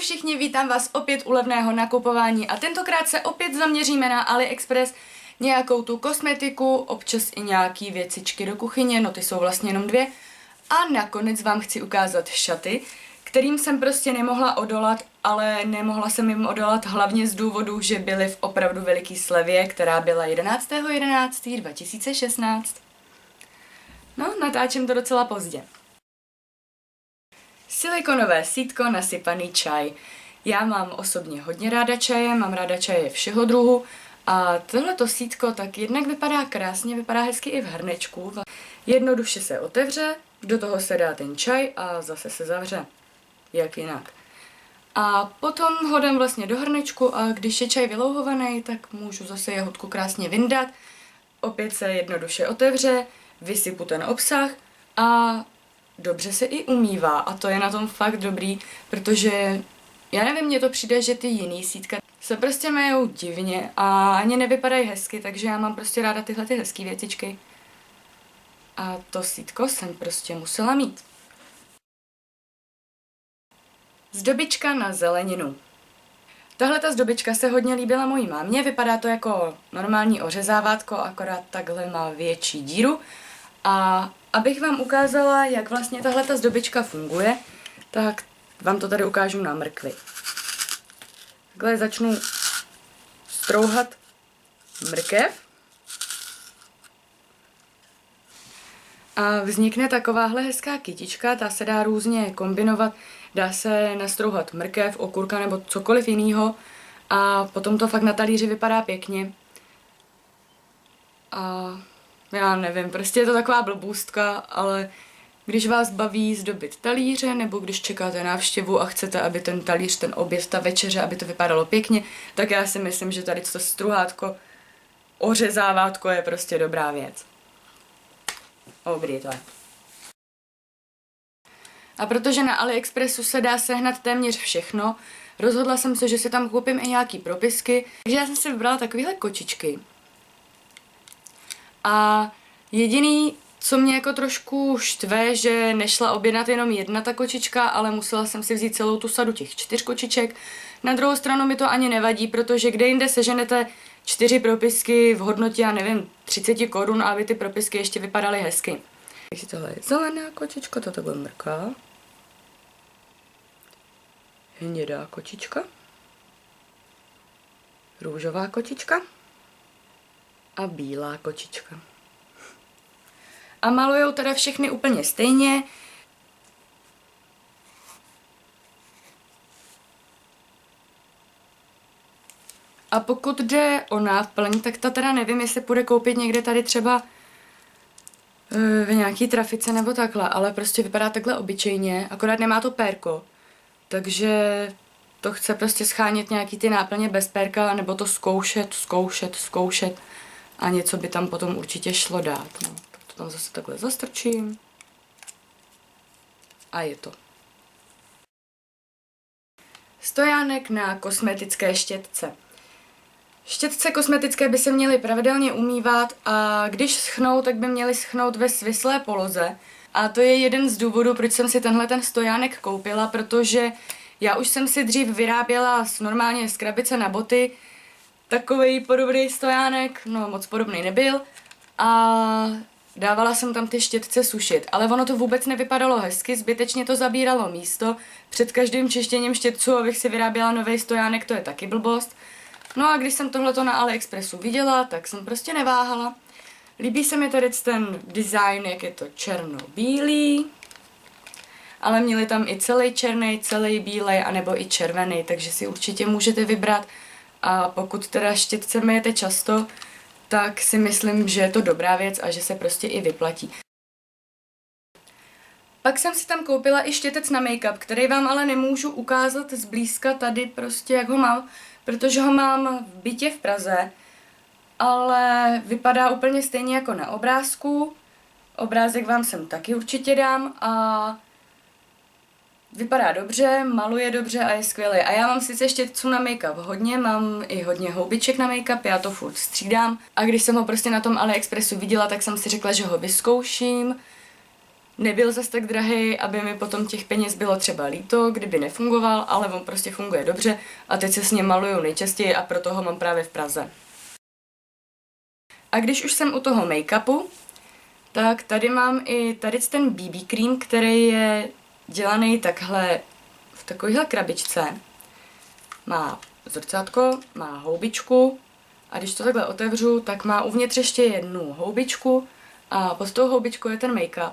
Ahoj všichni, vítám vás opět u levného nakupování a tentokrát se opět zaměříme na AliExpress, nějakou tu kosmetiku, občas i nějaký věcičky do kuchyně, no ty jsou vlastně jenom dvě. A nakonec vám chci ukázat šaty, kterým jsem prostě nemohla odolat, ale nemohla jsem jim odolat hlavně z důvodu, že byly v opravdu veliký slevě, která byla 11.11.2016. No, natáčím to docela pozdě. Silikonové sítko, nasypaný čaj. Já mám osobně hodně ráda čaje, mám ráda čaje všeho druhu a tohleto sítko tak jednak vypadá krásně, vypadá hezky i v hrnečku. Jednoduše se otevře, do toho se dá ten čaj a zase se zavře. Jak jinak. A potom ho dám vlastně do hrnečku a když je čaj vylouhovaný, tak můžu zase jahodku krásně vyndat. Opět se jednoduše otevře, vysypu ten obsah a dobře se i umývá a to je na tom fakt dobrý, protože já nevím, mně to přijde, že ty jiný sítka se prostě majou divně a ani nevypadají hezky, takže já mám prostě ráda tyhle ty hezký věcičky. A to sítko jsem prostě musela mít. Zdobička na zeleninu. Tahle ta zdobička se hodně líbila mojí mámě, vypadá to jako normální ořezávátko, akorát takhle má větší díru. A abych vám ukázala, jak vlastně tahle ta zdobička funguje, tak vám to tady ukážu na mrkvi. Takhle začnu strouhat mrkev. A vznikne takováhle hezká kytička, ta se dá různě kombinovat, dá se nastrouhat mrkev, okurka nebo cokoliv jiného a potom to fakt na talíři vypadá pěkně. A já nevím, prostě je to taková blbůstka, ale když vás baví zdobit talíře nebo když čekáte návštěvu a chcete, aby ten talíř, ten oběd, ta večeře, aby to vypadalo pěkně, tak já si myslím, že tady to struhátko, ořezávátko je prostě dobrá věc. Dobrý to je. A protože na AliExpressu se dá sehnat téměř všechno, rozhodla jsem se, že si tam koupím i nějaký propisky, takže já jsem si vybrala takovéhle kočičky. A jediný, co mě jako trošku štve, že nešla objednat jenom jedna ta kočička, ale musela jsem si vzít celou tu sadu těch 4 kočiček. Na druhou stranu mi to ani nevadí, protože kde jinde seženete 4 propisky v hodnotě, já nevím, 30 korun, aby ty propisky ještě vypadaly hezky. Takže tohle je zelená kočička, to takhle mrká. Hnědá kočička. Růžová kočička. A bílá kočička. A malujou teda všechny úplně stejně. A pokud jde o náplň, tak ta teda nevím, jestli půjde koupit někde tady třeba v nějaký trafice nebo takhle, ale prostě vypadá takhle obyčejně, akorát nemá to pérko. Takže to chce prostě schánět nějaký ty náplně bez pérka, nebo to zkoušet a něco by tam potom určitě šlo dát. No. Tak to tam zase takhle zastrčím. A je to. Stojánek na kosmetické štětce. Štětce kosmetické by se měly pravidelně umývat a když schnou, tak by měly schnout ve svislé poloze. A to je jeden z důvodů, proč jsem si tenhle ten stojánek koupila, protože já už jsem si dřív vyráběla normálně z krabice na boty takovej podobný stojánek, no moc podobný nebyl a dávala jsem tam ty štětce sušit, ale ono to vůbec nevypadalo hezky, zbytečně to zabíralo místo, před každým čištěním štětců, abych si vyráběla nový stojánek, to je taky blbost. No a když jsem tohleto na AliExpressu viděla, tak jsem prostě neváhala. Líbí se mi tady ten design, jak je to černo-bílý, ale měli tam i celý černý, celý bílej, anebo i červený, takže si určitě můžete vybrat. A pokud teda štětce myjete často, tak si myslím, že je to dobrá věc a že se prostě i vyplatí. Pak jsem si tam koupila i štětec na make-up, který vám ale nemůžu ukázat zblízka tady prostě, jak ho mám, protože ho mám v bytě v Praze, ale vypadá úplně stejně jako na obrázku. Obrázek vám sem taky určitě dám a vypadá dobře, maluje dobře a je skvělý. A já mám sice štětců na make-up hodně, mám i hodně houbiček na make-up, já to furt střídám. A když jsem ho prostě na tom AliExpressu viděla, tak jsem si řekla, že ho vyzkouším. nebyl zas tak drahý, aby mi potom těch peněz bylo třeba líto, kdyby nefungoval, ale on prostě funguje dobře a teď se s ním maluju nejčastěji a proto ho mám právě v Praze. A když už jsem u toho make-upu, tak tady mám i tady ten BB cream, který je dělaný takhle v takovéhle krabičce. Má zrcátko, má houbičku a když to takhle otevřu, tak má uvnitř ještě jednu houbičku a pod tou houbičkou je ten make-up.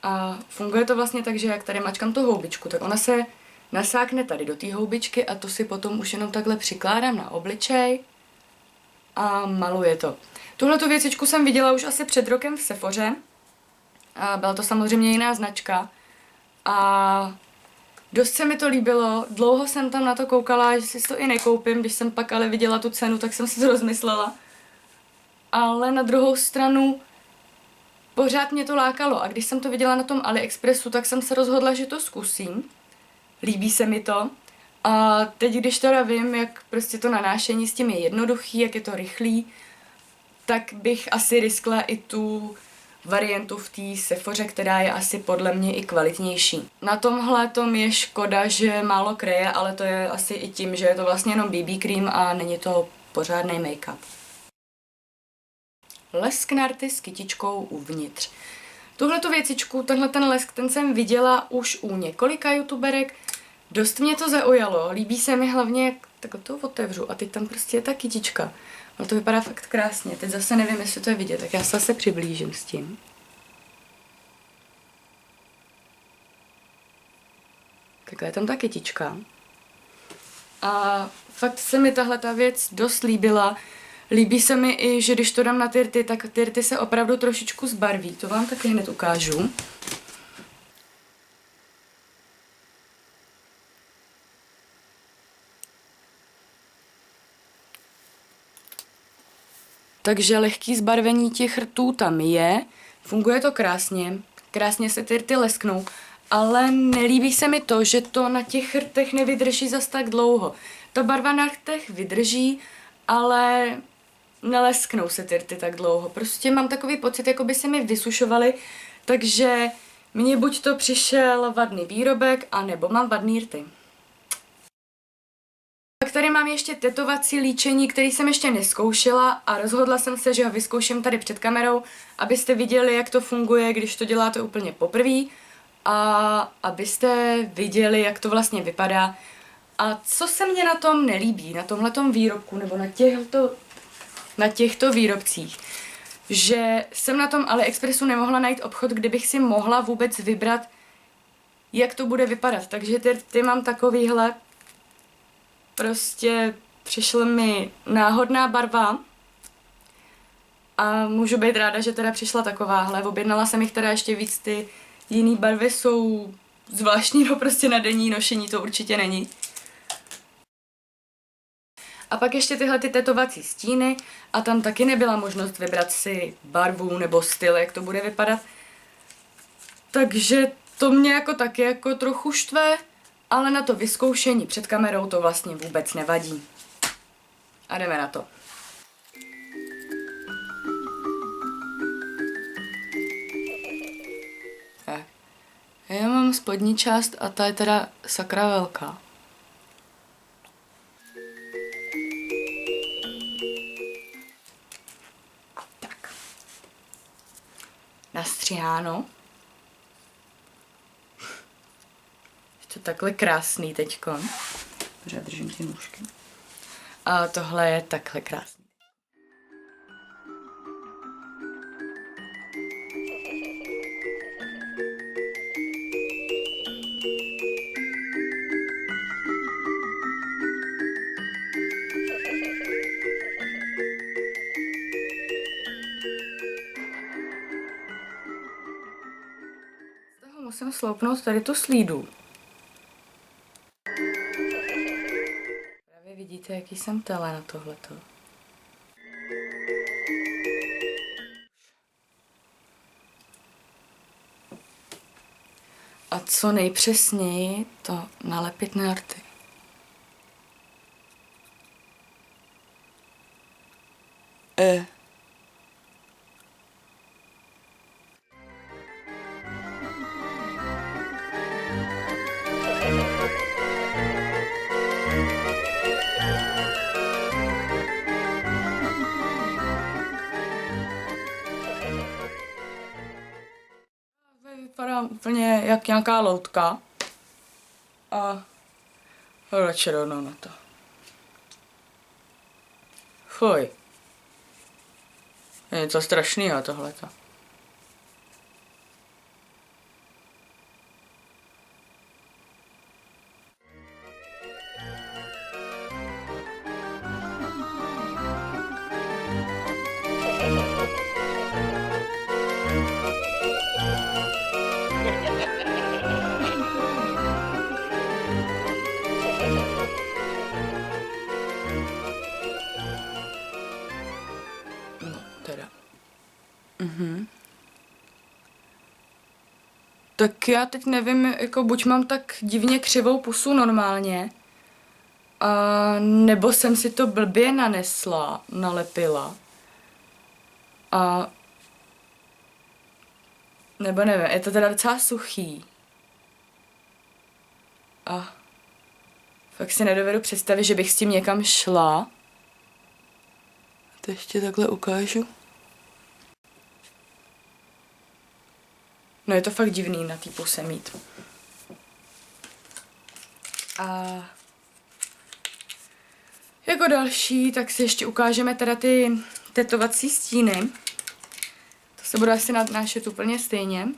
A funguje to vlastně tak, že jak tady mačkám tu houbičku, tak ona se nasákne tady do té houbičky a to si potom už jenom takhle přikládám na obličej a maluje to. Tuhletu věcičku jsem viděla už asi před rokem v Sephoře. A byla to samozřejmě jiná značka. A dost se mi to líbilo, dlouho jsem tam na to koukala, že si to i nekoupím, když jsem pak ale viděla tu cenu, tak jsem si to rozmyslela. Ale na druhou stranu pořád mě to lákalo a když jsem to viděla na tom AliExpressu, tak jsem se rozhodla, že to zkusím. Líbí se mi to. A teď, když teda vím, jak prostě to nanášení s tím je jednoduchý, jak je to rychlý, tak bych asi riskla i tu variantu v té Sephoře, která je asi podle mě i kvalitnější. Na tomhle tom je škoda, že málo kreje, ale to je asi i tím, že je to vlastně jenom BB cream a není to pořádný make-up. Lesk na rty s kytičkou uvnitř. Tuhletu věcičku, tenhle ten lesk, ten jsem viděla už u několika youtuberek. Dost mě to zaujalo, líbí se mi hlavně, jak takhle to otevřu a teď tam prostě je ta kytička. No to vypadá fakt krásně, teď zase nevím, jestli to je vidět, tak já se zase přiblížím s tím. Takhle je tam ta kytička. A fakt se mi tahle ta věc dost líbila. Líbí se mi i, že když to dám na ty rty, tak ty rty se opravdu trošičku zbarví. To vám taky hned ukážu. Takže lehký zbarvení těch rtů tam je, funguje to krásně, krásně se ty rty lesknou, ale nelíbí se mi to, že to na těch rtech nevydrží zas tak dlouho. Ta barva na rtech vydrží, ale nelesknou se ty rty tak dlouho. Prostě mám takový pocit, jako by se mi vysušovaly, takže mně buď to přišel vadný výrobek, anebo mám vadný rty. Pak tady mám ještě tetovací líčení, který jsem ještě neskoušela a rozhodla jsem se, že ho vyzkouším tady před kamerou, abyste viděli, jak to funguje, když to děláte úplně poprvé a abyste viděli, jak to vlastně vypadá. A co se mně na tom nelíbí, na tomhletom výrobku nebo na těchto výrobcích, že jsem na tom AliExpressu nemohla najít obchod, kde bych si mohla vůbec vybrat, jak to bude vypadat. Takže ty mám takovýhle. Prostě přišla mi náhodná barva a můžu být ráda, že teda přišla takováhle. Objednala jsem jich teda ještě víc, ty jiný barvy jsou zvláštní, no prostě na denní nošení to určitě není. A pak ještě tyhle ty tetovací stíny a tam taky nebyla možnost vybrat si barvu nebo styl, jak to bude vypadat. Takže to mě jako taky jako trochu štve. Ale na to vyzkoušení před kamerou to vlastně vůbec nevadí. A jdeme na to. Tak. Já mám spodní část a ta je teda sakra velká. Tak. Nastřiháno. To takhle krásný teďkon. Pořád držím ty nůžky. A tohle je takhle krásný. Z toho musím sloupnout tady tu slídu. Vidíte, jaký jsem tele na tohleto. A co nejpřesněji to nalepit na rty. vypadá úplně jak nějaká loutka. A radši rovnou na to. Fuj. Je něco strašného tohleto. No, teda. Tak já teď nevím, jako buď mám tak divně křivou pusu normálně, a nebo jsem si to blbě nanesla, nalepila. A nebo nevím, je to teda docela suchý. A fakt si nedovedu představit, že bych s tím někam šla. To ještě takhle ukážu. No je to fakt divný na té puse mít. A jako další, tak si ještě ukážeme teda ty tetovací stíny. To se bude asi nanášet úplně stejně.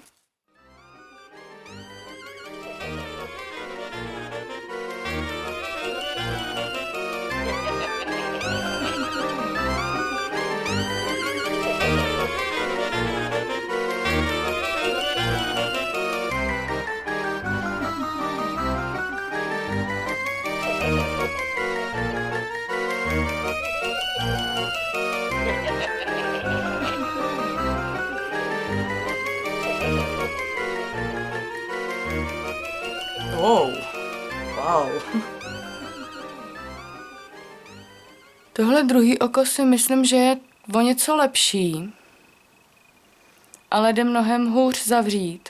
Wow. Tohle druhý oko si myslím, že je o něco lepší, ale jde mnohem hůř zavřít.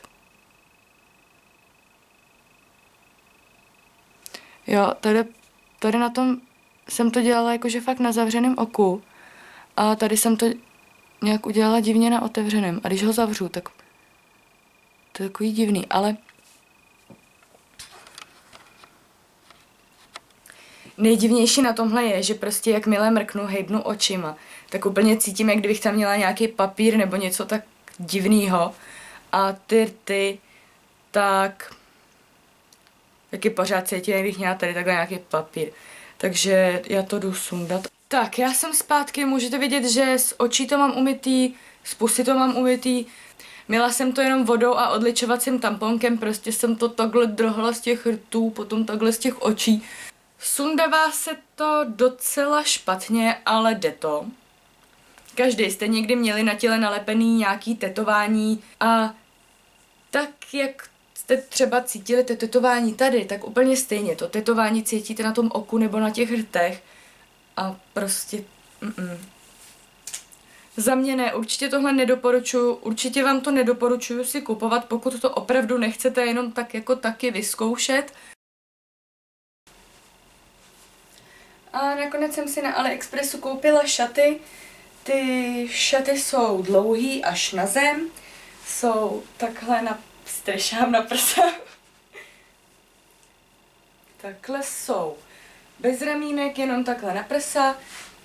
Jo, tady na tom jsem to dělala jakože fakt na zavřeném oku a tady jsem to nějak udělala divně na otevřeném. A když ho zavřu, tak to je takový divný, ale nejdivnější na tomhle je, že prostě jakmile mrknu, hejbnu očima, tak úplně cítím, jak kdybych tam měla nějaký papír nebo něco tak divného. A ty tak taky pořád cítím, jak bych měla tady takhle nějaký papír. Takže já to jdu sundat. Tak, já jsem zpátky, můžete vidět, že z očí to mám umytý, z pusy to mám umytý. Myla jsem to jenom vodou a odličovacím tamponkem, prostě jsem to takhle drhla z těch rtů, potom takhle z těch očí. Sundává se to docela špatně, ale jde to. Každý jste někdy měli na těle nalepený nějaký tetování a tak, jak jste třeba cítili to tetování tady, tak úplně stejně to tetování cítíte na tom oku nebo na těch rtech a prostě Za mě ne, určitě tohle nedoporučuju, určitě vám to nedoporučuju si kupovat, pokud to opravdu nechcete jenom tak jako taky vyzkoušet. A nakonec jsem si na AliExpressu koupila šaty. Ty šaty jsou dlouhý až na zem, jsou takhle strešám na prsa. Takhle jsou bez ramínek, jenom takhle na prsa.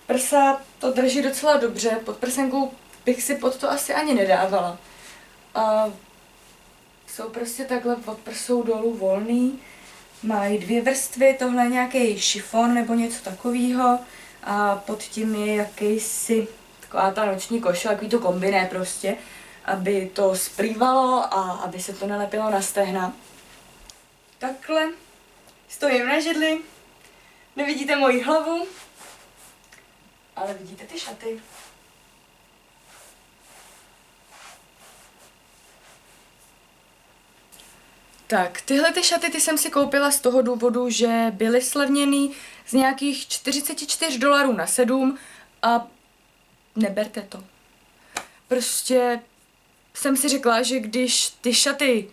Prsa to drží docela dobře, pod prsenkou bych si pod to asi ani nedávala. A jsou prostě takhle pod prsou dolů volný. Mají 2 vrstvy, tohle je nějaký šifon nebo něco takového. A pod tím je jakýsi taková ta noční košile, takový to kombiné prostě, aby to splývalo a aby se to nalepilo na stehna. Takhle stojím na židli, nevidíte moji hlavu, ale vidíte ty šaty. Tak, tyhle ty šaty ty jsem si koupila z toho důvodu, že byly slevněný z nějakých $44 na 7 a neberte to. Prostě jsem si řekla, že když ty šaty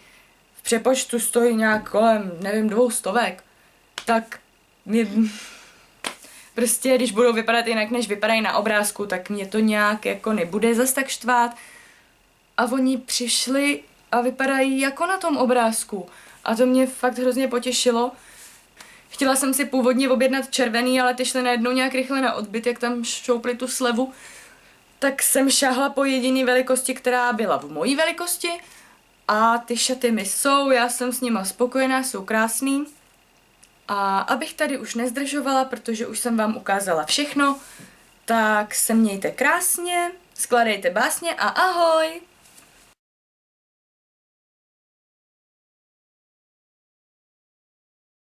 v přepočtu stojí nějak kolem, nevím, 200, tak mě prostě, když budou vypadat jinak, než vypadají na obrázku, tak mě to nějak jako nebude zas tak štvát. A oni přišli a vypadají jako na tom obrázku. A to mě fakt hrozně potěšilo. Chtěla jsem si původně objednat červený, ale ty šly najednou nějak rychle na odbyt, jak tam šoupli tu slevu. Tak jsem šáhla po jediné velikosti, která byla v mojí velikosti. A ty šaty mi jsou, já jsem s nima spokojená, jsou krásný. A abych tady už nezdržovala, protože už jsem vám ukázala všechno, tak se mějte krásně, skladejte básně a ahoj!